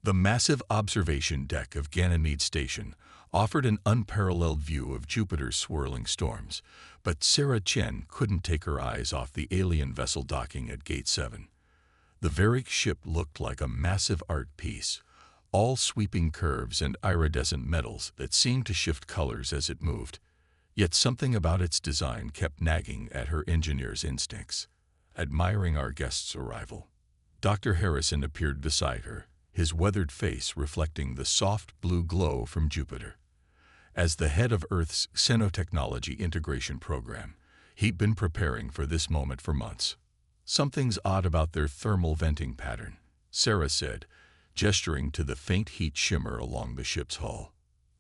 The massive observation deck of Ganymede Station offered an unparalleled view of Jupiter's swirling storms, but Sarah Chen couldn't take her eyes off the alien vessel docking at Gate 7. The Varric ship looked like a massive art piece, all sweeping curves and iridescent metals that seemed to shift colors as it moved. Yet something about its design kept nagging at her engineer's instincts. Admiring our guest's arrival, Dr. Harrison appeared beside her, his weathered face reflecting the soft blue glow from Jupiter. As the head of Earth's Xenotechnology Integration Program, he'd been preparing for this moment for months. "Something's odd about their thermal venting pattern," Sarah said, gesturing to the faint heat shimmer along the ship's hull.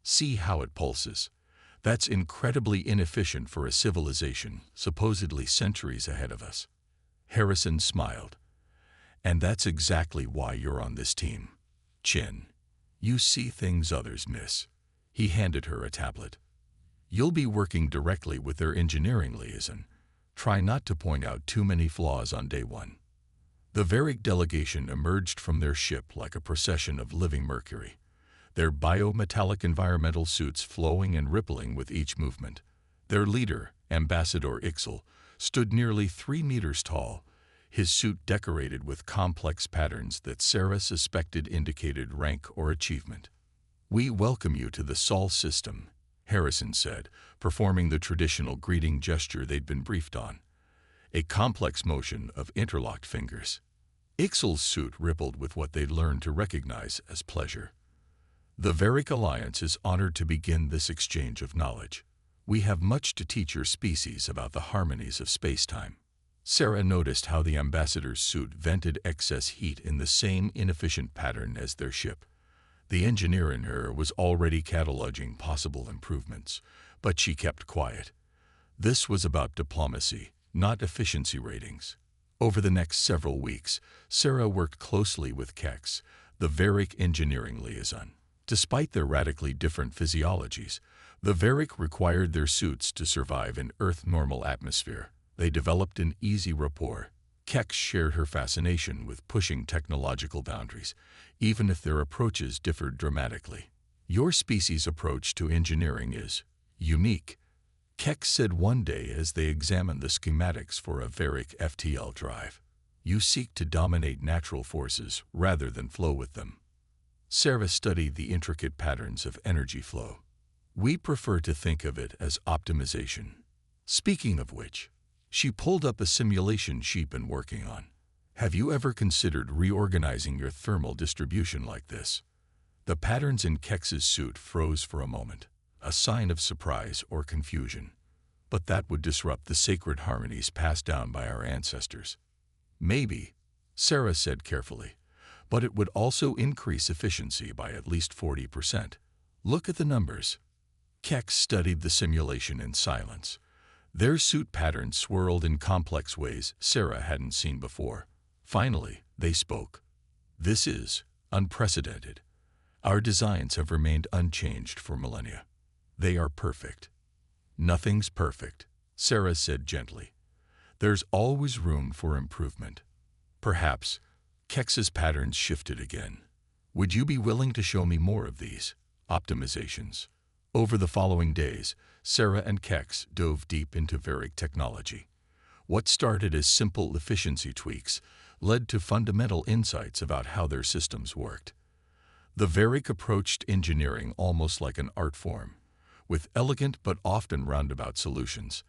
"See how it pulses. That's incredibly inefficient for a civilization supposedly centuries ahead of us." Harrison smiled. "And that's exactly why you're on this team, Chin. You see things others miss." He handed her a tablet. "You'll be working directly with their engineering liaison. Try not to point out too many flaws on day one." The Varric delegation emerged from their ship like a procession of living mercury, their biometallic environmental suits flowing and rippling with each movement. Their leader, Ambassador Ixel, stood nearly 3 meters tall, his suit decorated with complex patterns that Sarah suspected indicated rank or achievement. "We welcome you to the Sol system," Harrison said, performing the traditional greeting gesture they'd been briefed on, a complex motion of interlocked fingers. Ixel's suit rippled with what they'd learned to recognize as pleasure. "The Varric Alliance is honored to begin this exchange of knowledge. We have much to teach your species about the harmonies of space-time." Sarah noticed how the ambassador's suit vented excess heat in the same inefficient pattern as their ship. The engineer in her was already cataloging possible improvements, but she kept quiet. This was about diplomacy, not efficiency ratings. Over the next several weeks, Sarah worked closely with Kex, the Varric engineering liaison. Despite their radically different physiologies, the Varric required their suits to survive in Earth-normal atmosphere. They developed an easy rapport. Kex shared her fascination with pushing technological boundaries, even if their approaches differed dramatically. "Your species' approach to engineering is unique," Kex said one day as they examined the schematics for a Varric FTL drive. "You seek to dominate natural forces rather than flow with them." Sarah studied the intricate patterns of energy flow. "We prefer to think of it as optimization." Speaking of which, she pulled up a simulation she'd been working on. "Have you ever considered reorganizing your thermal distribution like this?" The patterns in Kex's suit froze for a moment, a sign of surprise or confusion. "But that would disrupt the sacred harmonies passed down by our ancestors." "Maybe," Sarah said carefully, "but it would also increase efficiency by at least 40%. Look at the numbers." Kex studied the simulation in silence. Their suit patterns swirled in complex ways Sarah hadn't seen before. Finally, they spoke. "This is unprecedented. Our designs have remained unchanged for millennia. They are perfect." "Nothing's perfect," Sarah said gently. "There's always room for improvement." Perhaps Kex's patterns shifted again. "Would you be willing to show me more of these optimizations?" Over the following days, Sarah and Kex dove deep into Varric technology. What started as simple efficiency tweaks led to fundamental insights about how their systems worked. The Varric approached engineering almost like an art form, with elegant but often roundabout solutions.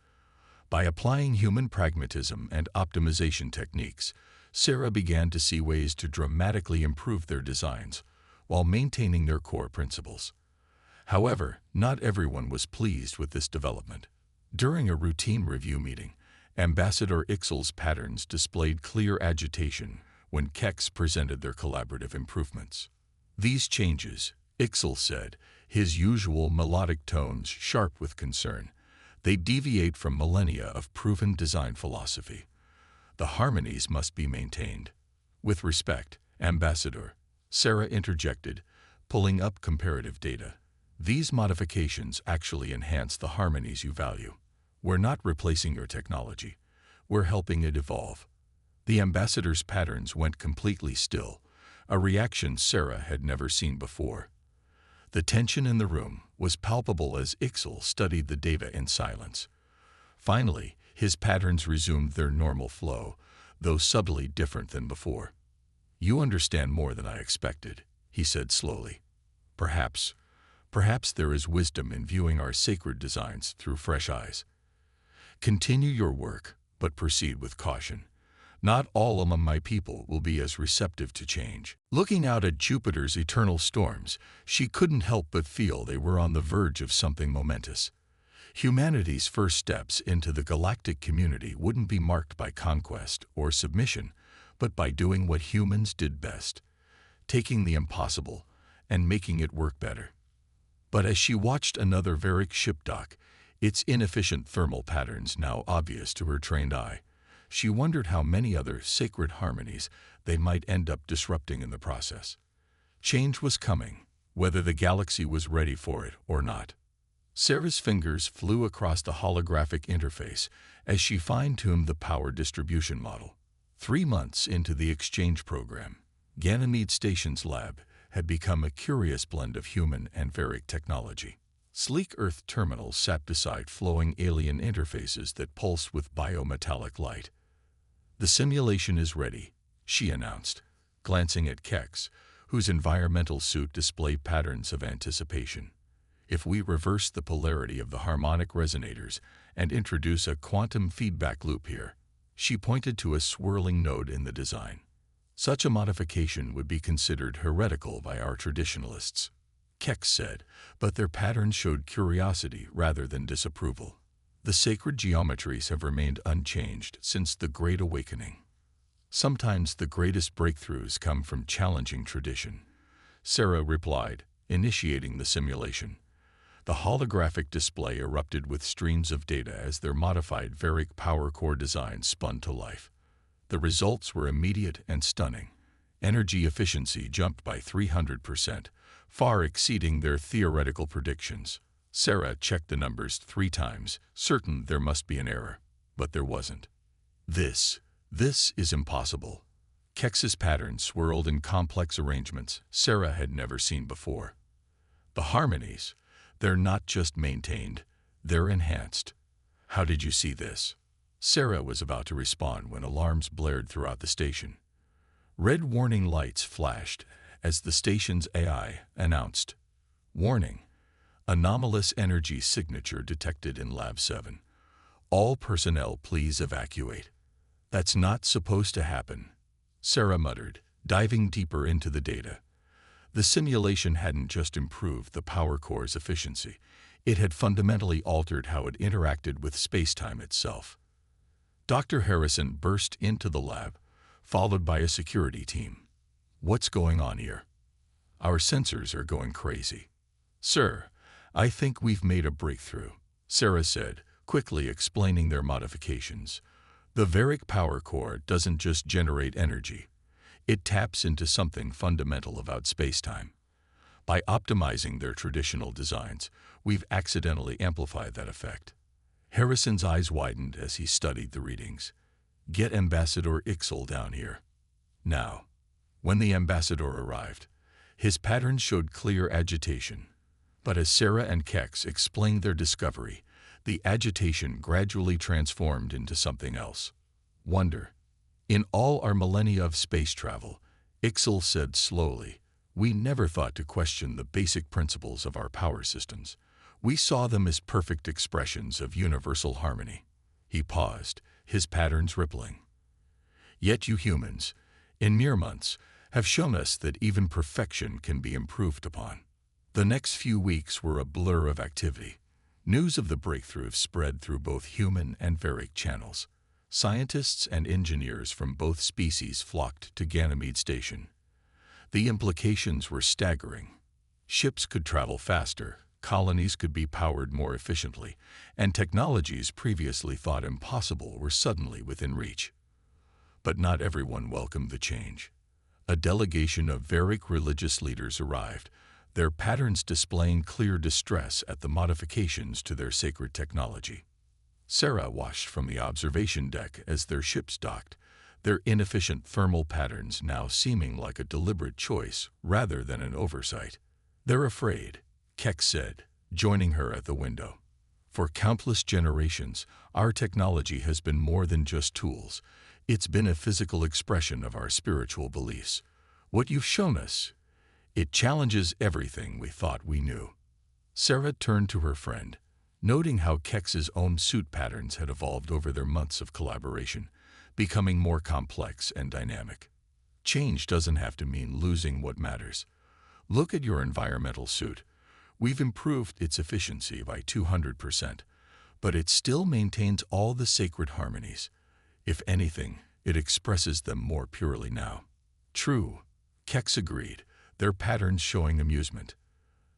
By applying human pragmatism and optimization techniques, Sarah began to see ways to dramatically improve their designs while maintaining their core principles. However, not everyone was pleased with this development. During a routine review meeting, Ambassador Ixel's patterns displayed clear agitation when Kex presented their collaborative improvements. "These changes," Ixel said, his usual melodic tones sharp with concern, "they deviate from millennia of proven design philosophy. The harmonies must be maintained." "With respect, Ambassador," Sarah interjected, pulling up comparative data. "These modifications actually enhance the harmonies you value. We're not replacing your technology. We're helping it evolve." The ambassador's patterns went completely still, a reaction Sarah had never seen before. The tension in the room was palpable as Ixal studied the data in silence. Finally, his patterns resumed their normal flow, though subtly different than before. "You understand more than I expected," he said slowly. Perhaps there is wisdom in viewing our sacred designs through fresh eyes. Continue your work, but proceed with caution. Not all among my people will be as receptive to change." Looking out at Jupiter's eternal storms, she couldn't help but feel they were on the verge of something momentous. Humanity's first steps into the galactic community wouldn't be marked by conquest or submission, but by doing what humans did best, taking the impossible and making it work better. But as she watched another Varick ship dock, its inefficient thermal patterns now obvious to her trained eye, she wondered how many other sacred harmonies they might end up disrupting in the process. Change was coming, whether the galaxy was ready for it or not. Sarah's fingers flew across the holographic interface as she fine-tuned the power distribution model. 3 months into the exchange program, Ganymede Station's lab had become a curious blend of human and Varick technology. Sleek Earth terminals sat beside flowing alien interfaces that pulsed with biometallic light. "The simulation is ready," she announced, glancing at Kex, whose environmental suit displayed patterns of anticipation. "If we reverse the polarity of the harmonic resonators and introduce a quantum feedback loop here," she pointed to a swirling node in the design. "Such a modification would be considered heretical by our traditionalists," Kex said, but their patterns showed curiosity rather than disapproval. "The sacred geometries have remained unchanged since the Great Awakening. Sometimes the greatest breakthroughs come from challenging tradition," Sarah replied, initiating the simulation. The holographic display erupted with streams of data as their modified Varick power core design spun to life. The results were immediate and stunning. Energy efficiency jumped by 300%, far exceeding their theoretical predictions. Sarah checked the numbers 3 times, certain there must be an error, but there wasn't. This is impossible." Kex's patterns swirled in complex arrangements Sarah had never seen before. "The harmonies, they're not just maintained, they're enhanced. How did you see this?" Sarah was about to respond when alarms blared throughout the station. Red warning lights flashed as the station's AI announced, "Warning, anomalous energy signature detected in Lab 7. All personnel please evacuate." "That's not supposed to happen," Sarah muttered, diving deeper into the data. The simulation hadn't just improved the power core's efficiency, it had fundamentally altered how it interacted with space-time itself. Dr. Harrison burst into the lab, followed by a security team. "What's going on here? Our sensors are going crazy." "Sir, I think we've made a breakthrough," Sarah said, quickly explaining their modifications. "The Varick power core doesn't just generate energy. It taps into something fundamental about spacetime. By optimizing their traditional designs, we've accidentally amplified that effect." Harrison's eyes widened as he studied the readings. "Get Ambassador Ixal down here now." When the ambassador arrived, his patterns showed clear agitation. But as Sarah and Kex explained their discovery, the agitation gradually transformed into something else. Wonder. "In all our millennia of space travel," Ixal said slowly, "we never thought to question the basic principles of our power systems. We saw them as perfect expressions of universal harmony." He paused, his patterns rippling. "Yet you humans, in mere months, have shown us that even perfection can be improved upon." The next few weeks were a blur of activity. News of the breakthrough spread through both human and Varick channels. Scientists and engineers from both species flocked to Ganymede Station. The implications were staggering. Ships could travel faster, colonies could be powered more efficiently, and technologies previously thought impossible were suddenly within reach. But not everyone welcomed the change. A delegation of Varick religious leaders arrived, their patterns displaying clear distress at the modifications to their sacred technology. Sarah watched from the observation deck as their ships docked, their inefficient thermal patterns now seeming like a deliberate choice rather than an oversight. "They're afraid," Keck said, joining her at the window. "For countless generations, our technology has been more than just tools. It's been a physical expression of our spiritual beliefs. What you've shown us, it challenges everything we thought we knew." Sarah turned to her friend, noting how Keck's own suit patterns had evolved over their months of collaboration, becoming more complex and dynamic. "Change doesn't have to mean losing what matters. Look at your environmental suit. We've improved its efficiency by 200%, but it still maintains all the sacred harmonies. If anything, it expresses them more purely now." "True," Kex agreed, their patterns showing amusement.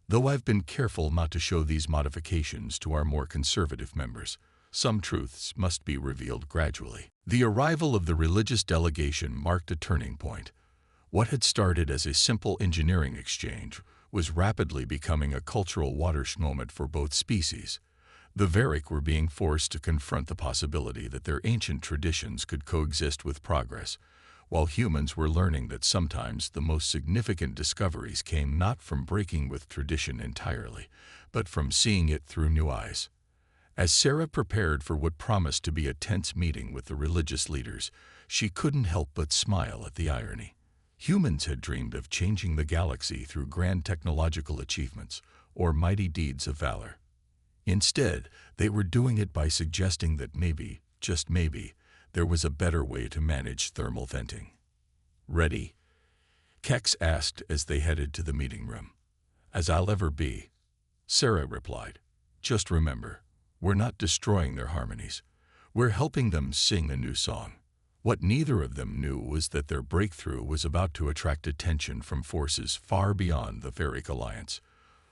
"Though I've been careful not to show these modifications to our more conservative members. Some truths must be revealed gradually." The arrival of the religious delegation marked a turning point. What had started as a simple engineering exchange was rapidly becoming a cultural watershed moment for both species. The Varric were being forced to confront the possibility that their ancient traditions could coexist with progress, while humans were learning that sometimes the most significant discoveries came not from breaking with tradition entirely, but from seeing it through new eyes. As Sarah prepared for what promised to be a tense meeting with the religious leaders, she couldn't help but smile at the irony. Humans had dreamed of changing the galaxy through grand technological achievements or mighty deeds of valor. Instead, they were doing it by suggesting that maybe, just maybe, there was a better way to manage thermal venting. "Ready?" Kex asked as they headed to the meeting room. "As I'll ever be," Sarah replied. "Just remember, we're not destroying their harmonies. We're helping them sing a new song." What neither of them knew was that their breakthrough was about to attract attention from forces far beyond the Varric Alliance,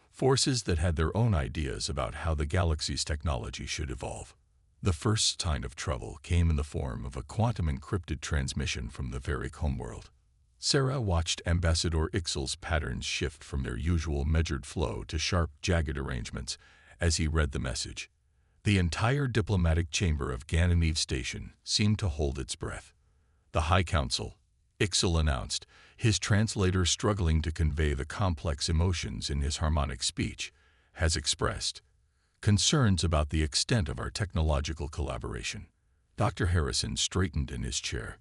forces that had their own ideas about how the galaxy's technology should evolve. The first sign of trouble came in the form of a quantum-encrypted transmission from the Varric homeworld. Sarah watched Ambassador Ixel's patterns shift from their usual measured flow to sharp, jagged arrangements as he read the message. The entire diplomatic chamber of Ganymede Station seemed to hold its breath. "The High Council," Ixel announced, his translator struggling to convey the complex emotions in his harmonic speech, "has expressed concerns about the extent of our technological collaboration." Dr. Harrison straightened in his chair.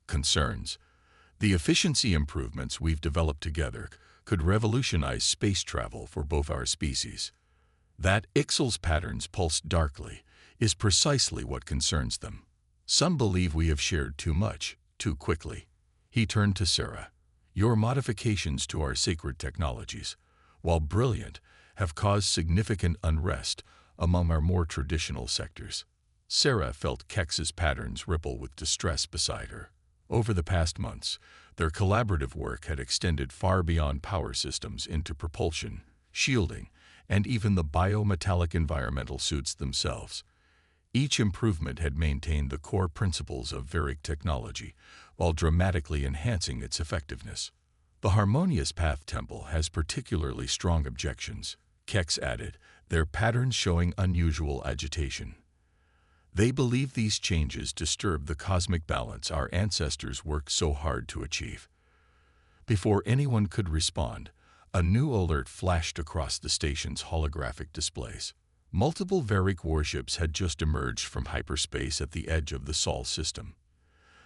"Concerns? The efficiency improvements we've developed together could revolutionize space travel for both our species. That," Ixel's patterns pulsed darkly, "is precisely what concerns them. Some believe we have shared too much, too quickly." He turned to Sarah. "Your modifications to our sacred technologies, while brilliant, have caused significant unrest among our more traditional sectors." Sarah felt Kex's patterns ripple with distress beside her. Over the past months, their collaborative work had extended far beyond power systems into propulsion, shielding, and even the biometallic environmental suits themselves. Each improvement had maintained the core principles of Varric technology, while dramatically enhancing its effectiveness. "The Harmonious Path Temple has particularly strong objections," Kex added, their patterns showing unusual agitation. "They believe these changes disturb the cosmic balance our ancestors worked so hard to achieve." Before anyone could respond, a new alert flashed across the station's holographic displays. Multiple Varric warships had just emerged from hyperspace at the edge of the Sol system.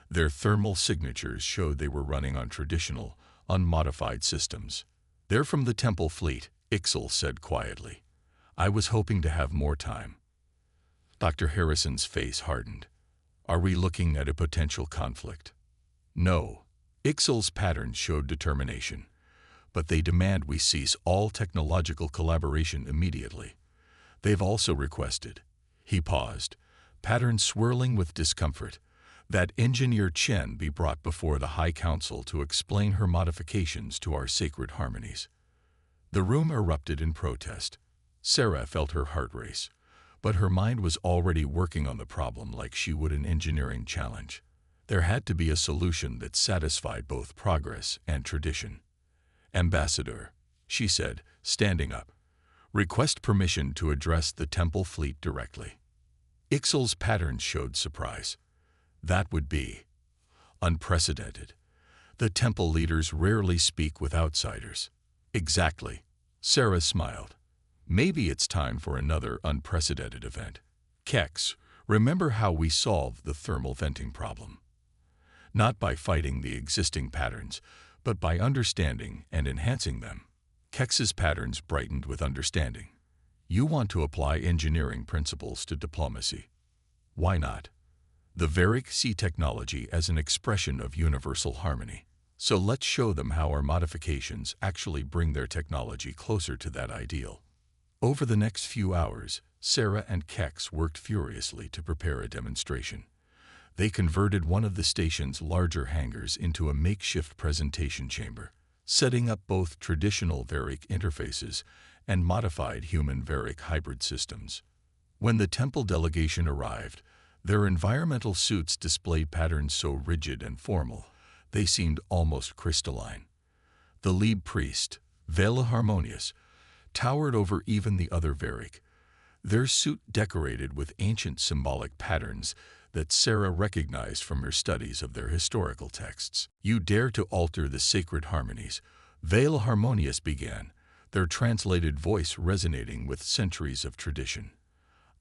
Their thermal signatures showed they were running on traditional, unmodified systems. "They're from the Temple Fleet," Ixel said quietly. "I was hoping to have more time." Dr. Harrison's face hardened. "Are we looking at a potential conflict?" "No." Ixel's patterns showed determination. "But they demand we cease all technological collaboration immediately. They've also requested," he paused, patterns swirling with discomfort, "that Engineer Chen be brought before the High Council to explain her modifications to our sacred harmonies." The room erupted in protest. Sarah felt her heart race, but her mind was already working on the problem like she would an engineering challenge. There had to be a solution that satisfied both progress and tradition. "Ambassador," she said, standing up, "request permission to address the Temple Fleet directly." Ixel's patterns showed surprise. "That would be Unprecedented. The temple leaders rarely speak with outsiders. Exactly. Sarah smiled. Maybe it's time for another unprecedented event. Kex, remember how we solved the thermal venting problem? Not by fighting the existing patterns, but by understanding and enhancing them. Kex's patterns brightened with understanding. You want to apply engineering principles to diplomacy. Why not? The Varick see technology as an expression of universal harmony. So let's show them how our modifications actually bring their technology closer to that ideal. Over the next few hours, Sarah and Kex worked furiously to prepare a demonstration. They converted one of the station's larger hangars into a makeshift presentation chamber, setting up both traditional Varick interfaces and modified human Varick hybrid systems. When the temple delegation arrived, their environmental suits displayed patterns so rigid and formal, they seemed almost crystalline. The lead priest, Vela Harmonious, towered over even the other Varick, their suit decorated with ancient symbolic patterns that Sarah recognized from her studies of their historical texts. You dare to alter the sacred harmonies, Vela Harmonious began, their translated voice resonating with centuries of tradition.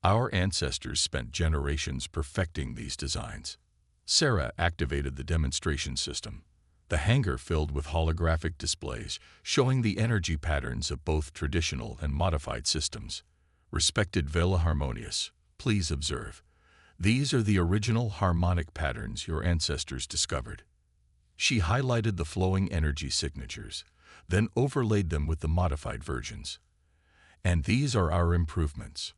Our ancestors spent generations perfecting these designs. Sarah activated the demonstration system. The hangar filled with holographic displays showing the energy patterns of both traditional and modified systems. Respected Vela Harmonious, please observe. These are the original harmonic patterns your ancestors discovered. She highlighted the flowing energy signatures, then overlaid them with the modified versions. And these are our improvements.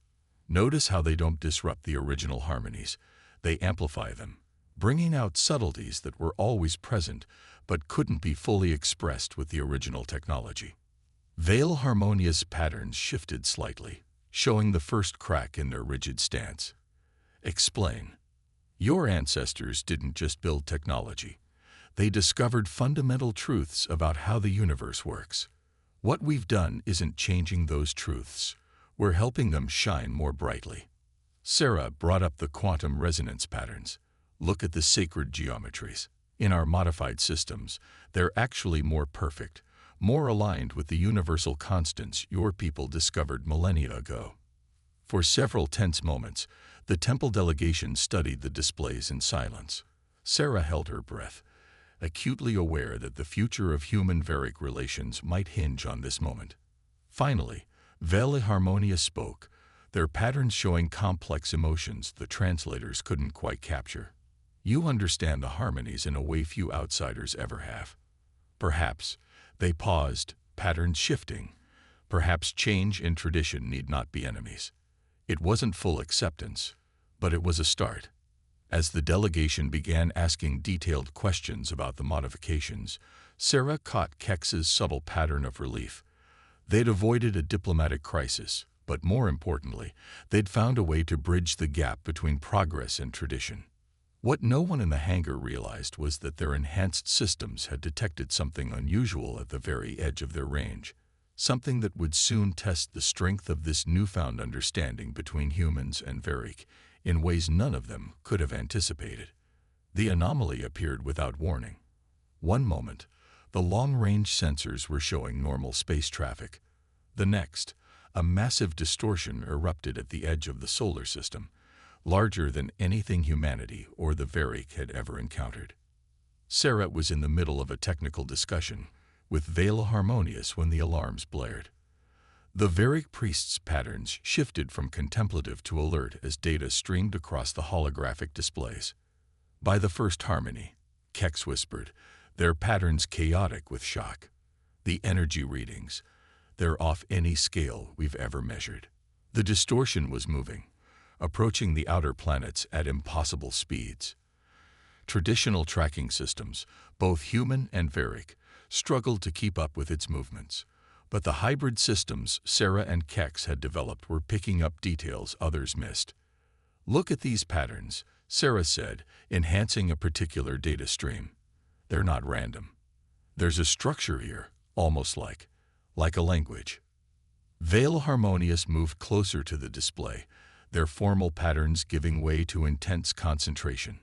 Notice how they don't disrupt the original harmonies. They amplify them, bringing out subtleties that were always present but couldn't be fully expressed with the original technology. Vela Harmonious patterns shifted slightly, showing the first crack in their rigid stance. Explain. Your ancestors didn't just build technology. They discovered fundamental truths about how the universe works. What we've done isn't changing those truths. We're helping them shine more brightly. Sarah brought up the quantum resonance patterns. Look at the sacred geometries. In our modified systems, they're actually more perfect, more aligned with the universal constants your people discovered millennia ago. For several tense moments, the temple delegation studied the displays in silence. Sarah held her breath, acutely aware that the future of human-Varick relations might hinge on this moment. Finally, Vela Harmonious spoke, their patterns showing complex emotions the translators couldn't quite capture. You understand the harmonies in a way few outsiders ever have. Perhaps, they paused, patterns shifting. Perhaps change and tradition need not be enemies. It wasn't full acceptance, but it was a start. As the delegation began asking detailed questions about the modifications, Sarah caught Kex's subtle pattern of relief. They'd avoided a diplomatic crisis, but more importantly, they'd found a way to bridge the gap between progress and tradition. What no one in the hangar realized was that their enhanced systems had detected something unusual at the very edge of their range, something that would soon test the strength of this newfound understanding between humans and Varick in ways none of them could have anticipated. The anomaly appeared without warning. One moment, the long-range sensors were showing normal space traffic. The next, a massive distortion erupted at the edge of the solar system, larger than anything humanity or the Varick had ever encountered. Sarah was in the middle of a technical discussion with Vela Harmonious when the alarms blared. The Varick priest's patterns shifted from contemplative to alert as data streamed across the holographic displays. By the first harmony, Kex whispered, their patterns chaotic with shock. The energy readings, they're off any scale we've ever measured. The distortion was moving, approaching the outer planets at impossible speeds. Traditional tracking systems, both human and Varick, struggled to keep up with its movements. But the hybrid systems Sarah and Kex had developed were picking up details others missed. Look at these patterns, Sarah said, enhancing a particular data stream. They're not random. There's a structure here, almost like a language. Vela Harmonious moved closer to the display, their formal patterns giving way to intense concentration.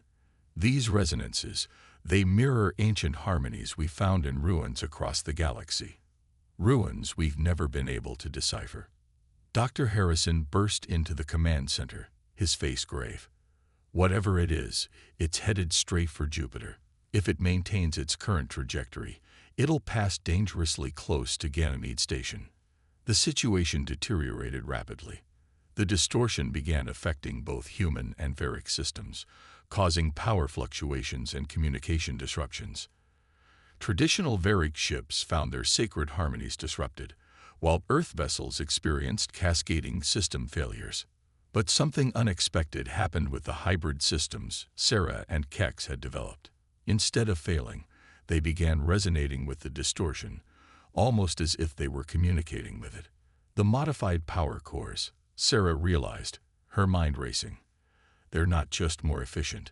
These resonances, They mirror ancient harmonies we found in ruins across the galaxy. Ruins we've never been able to decipher. Dr. Harrison burst into the command center, his face grave. Whatever it is, it's headed straight for Jupiter. If it maintains its current trajectory, it'll pass dangerously close to Ganymede Station. The situation deteriorated rapidly. The distortion began affecting both human and Varick systems, causing power fluctuations and communication disruptions. Traditional Varick ships found their sacred harmonies disrupted, while Earth vessels experienced cascading system failures. But something unexpected happened with the hybrid systems Sarah and Kex had developed. Instead of failing, they began resonating with the distortion, almost as if they were communicating with it. The modified power cores, Sarah realized, her mind racing. They're not just more efficient.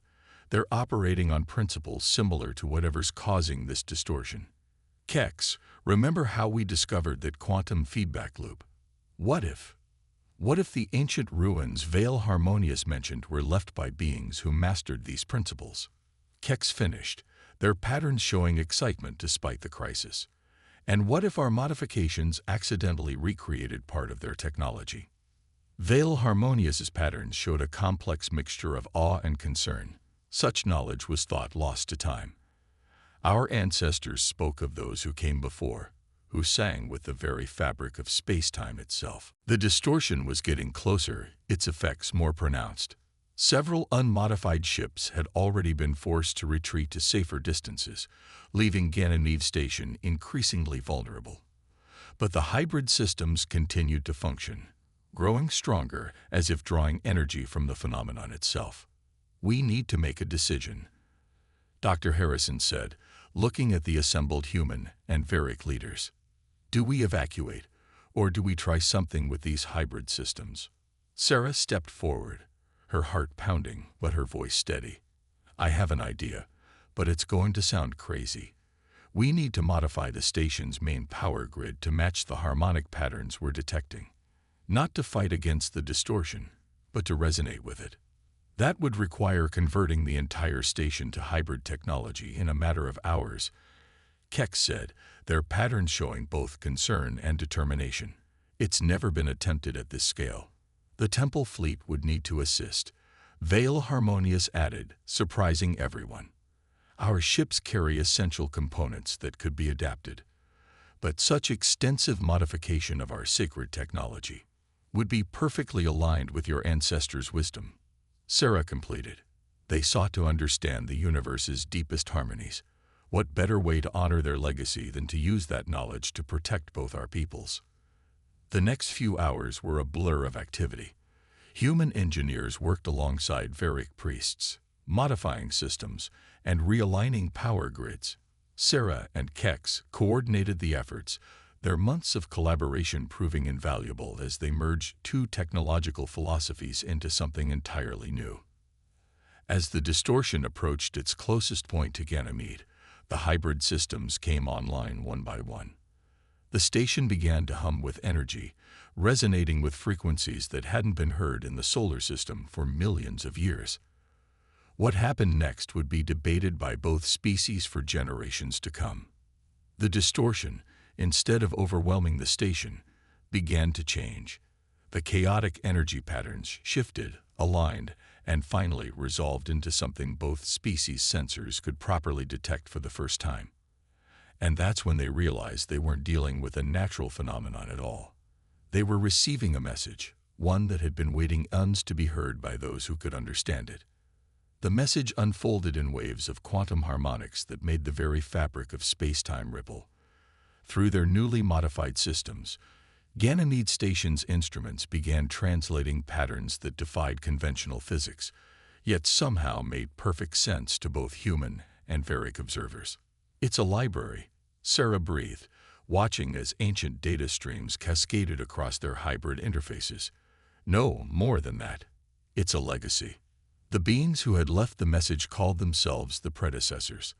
They're operating on principles similar to whatever's causing this distortion. Kex, remember how we discovered that quantum feedback loop? What if the ancient ruins Veil Harmonious mentioned were left by beings who mastered these principles? Kex finished, their patterns showing excitement despite the crisis. And what if our modifications accidentally recreated part of their technology? Veil Harmonious's patterns showed a complex mixture of awe and concern. Such knowledge was thought lost to time. Our ancestors spoke of those who came before, who sang with the very fabric of space-time itself. The distortion was getting closer, its effects more pronounced. Several unmodified ships had already been forced to retreat to safer distances, leaving Ganymede Station increasingly vulnerable. But the hybrid systems continued to function, growing stronger as if drawing energy from the phenomenon itself. We need to make a decision, Dr. Harrison said, looking at the assembled human and Varick leaders. Do we evacuate, or do we try something with these hybrid systems? Sarah stepped forward, her heart pounding but her voice steady. I have an idea, but it's going to sound crazy. We need to modify the station's main power grid to match the harmonic patterns we're detecting. Not to fight against the distortion, but to resonate with it. That would require converting the entire station to hybrid technology in a matter of hours. Kex said, their patterns showing both concern and determination. It's never been attempted at this scale. The Temple fleet would need to assist. Veil Harmonious added, surprising everyone. Our ships carry essential components that could be adapted. But such extensive modification of our sacred technology would be perfectly aligned with your ancestors' wisdom. Sarah completed. They sought to understand the universe's deepest harmonies. What better way to honor their legacy than to use that knowledge to protect both our peoples? The next few hours were a blur of activity. Human engineers worked alongside Varick priests, modifying systems and realigning power grids. Sarah and Kex coordinated the efforts, their months of collaboration proving invaluable as they merged two technological philosophies into something entirely new. As the distortion approached its closest point to Ganymede, the hybrid systems came online one by one. The station began to hum with energy, resonating with frequencies that hadn't been heard in the solar system for millions of years. What happened next would be debated by both species for generations to come. The distortion, instead of overwhelming the station, began to change. The chaotic energy patterns shifted, aligned, and finally resolved into something both species sensors could properly detect for the first time. And that's when they realized they weren't dealing with a natural phenomenon at all. They were receiving a message, one that had been waiting eons to be heard by those who could understand it. The message unfolded in waves of quantum harmonics that made the very fabric of space-time ripple. Through their newly modified systems, Ganymede Station's instruments began translating patterns that defied conventional physics, yet somehow made perfect sense to both human and Varick observers. It's a library, Sarah breathed, watching as ancient data streams cascaded across their hybrid interfaces. No, more than that. It's a legacy. The beings who had left the message called themselves the predecessors.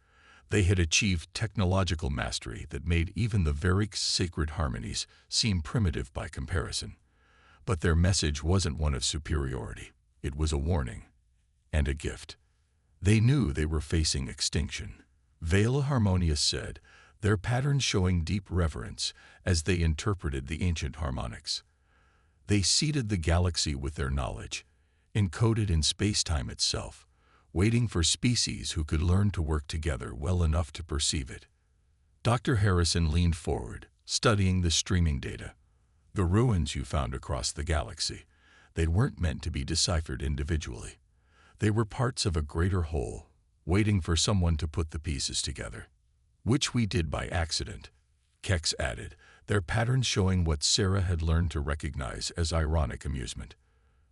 They had achieved technological mastery that made even the Varick's sacred harmonies seem primitive by comparison. But their message wasn't one of superiority. It was a warning and a gift. They knew they were facing extinction, Vale Harmonious said, their patterns showing deep reverence as they interpreted the ancient harmonics. They seeded the galaxy with their knowledge, encoded in space-time itself, waiting for species who could learn to work together well enough to perceive it. Dr. Harrison leaned forward, studying the streaming data. The ruins you found across the galaxy, they weren't meant to be deciphered individually. They were parts of a greater whole, waiting for someone to put the pieces together. Which we did by accident, Kex added, their patterns showing what Sarah had learned to recognize as ironic amusement.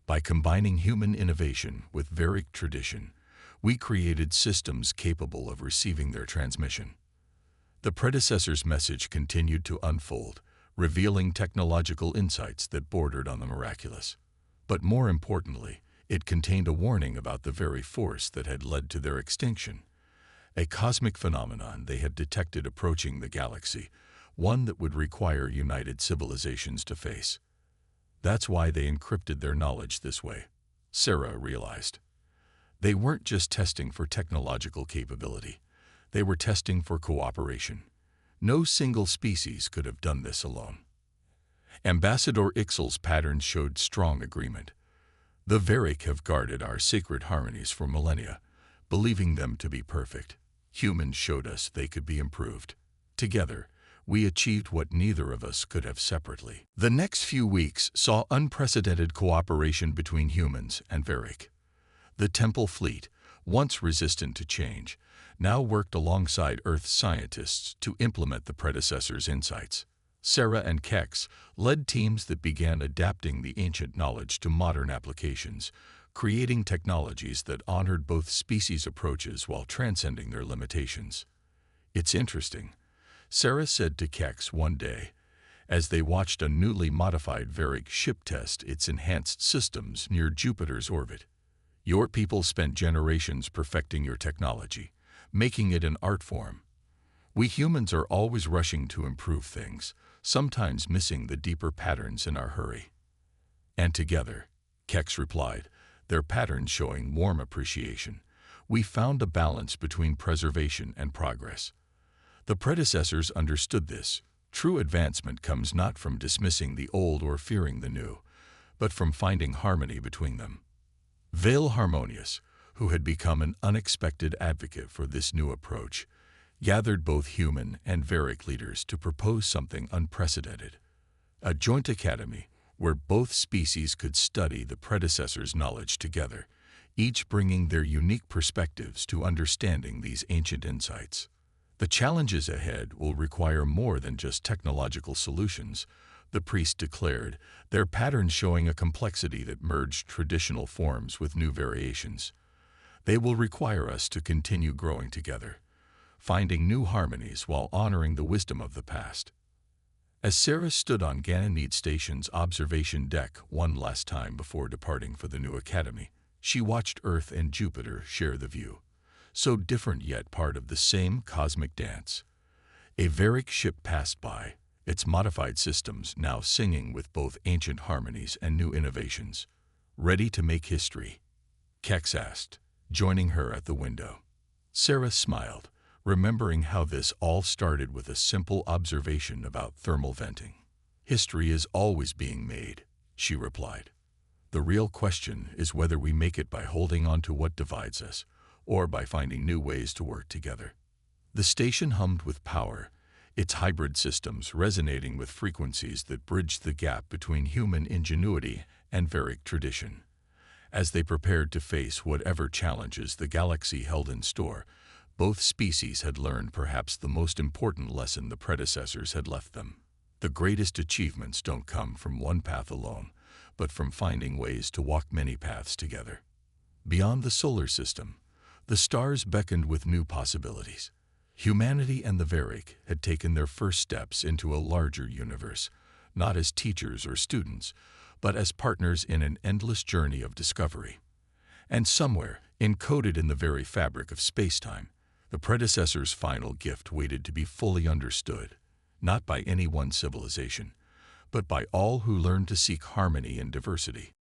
By combining human innovation with Varic tradition, we created systems capable of receiving their transmission. The predecessor's message continued to unfold, revealing technological insights that bordered on the miraculous. But more importantly, it contained a warning about the very force that had led to their extinction. A cosmic phenomenon they had detected approaching the galaxy, one that would require united civilizations to face. That's why they encrypted their knowledge this way, Sarah realized. They weren't just testing for technological capability. They were testing for cooperation. No single species could have done this alone. Ambassador Ixel's patterns showed strong agreement. The Varic have guarded our sacred harmonies for millennia, believing them to be perfect. Humans showed us they could be improved. Together, we achieved what neither of us could have separately. The next few weeks saw unprecedented cooperation between humans and Varic. The Temple fleet, once resistant to change, now worked alongside Earth's scientists to implement the predecessor's insights. Sarah and Kex led teams that began adapting the ancient knowledge to modern applications, creating technologies that honored both species' approaches while transcending their limitations. It's interesting, Sarah said to Kex one day, as they watched a newly modified Varic ship test its enhanced systems near Jupiter's orbit. Your people spent generations perfecting your technology, making it an art form. We humans are always rushing to improve things, sometimes missing the deeper patterns in our hurry. And together, Kex replied, their patterns showing warm appreciation, we found a balance between preservation and progress. The predecessors understood this. True advancement comes not from dismissing the old or fearing the new, but from finding harmony between them. Vale Harmonious, who had become an unexpected advocate for this new approach, gathered both human and Varic leaders to propose something unprecedented. A joint academy where both species could study the predecessor's knowledge together, each bringing their unique perspectives to understanding these ancient insights. The challenges ahead will require more than just technological solutions, the priest declared, their patterns showing a complexity that merged traditional forms with new variations. They will require us to continue growing together, finding new harmonies while honoring the wisdom of the past. As Sarah stood on Ganymede Station's observation deck one last time before departing for the new academy, she watched Earth and Jupiter share the view, so different yet part of the same cosmic dance. A Varic ship passed by, its modified systems now singing with both ancient harmonies and new innovations. Ready to make history? Kex asked, joining her at the window. Sarah smiled, remembering how this all started with a simple observation about thermal venting. History is always being made, she replied. The real question is whether we make it by holding on to what divides us, or by finding new ways to work together. The station hummed with power, its hybrid systems resonating with frequencies that bridged the gap between human ingenuity and Varic tradition. As they prepared to face whatever challenges the galaxy held in store, both species had learned perhaps the most important lesson the predecessors had left them. The greatest achievements don't come from one path alone, but from finding ways to walk many paths together. Beyond the solar system, the stars beckoned with new possibilities. Humanity and the Varic had taken their first steps into a larger universe, not as teachers or students, but as partners in an endless journey of discovery. And somewhere, encoded in the very fabric of space-time, the predecessor's final gift waited to be fully understood, not by any one civilization, but by all who learned to seek harmony in diversity.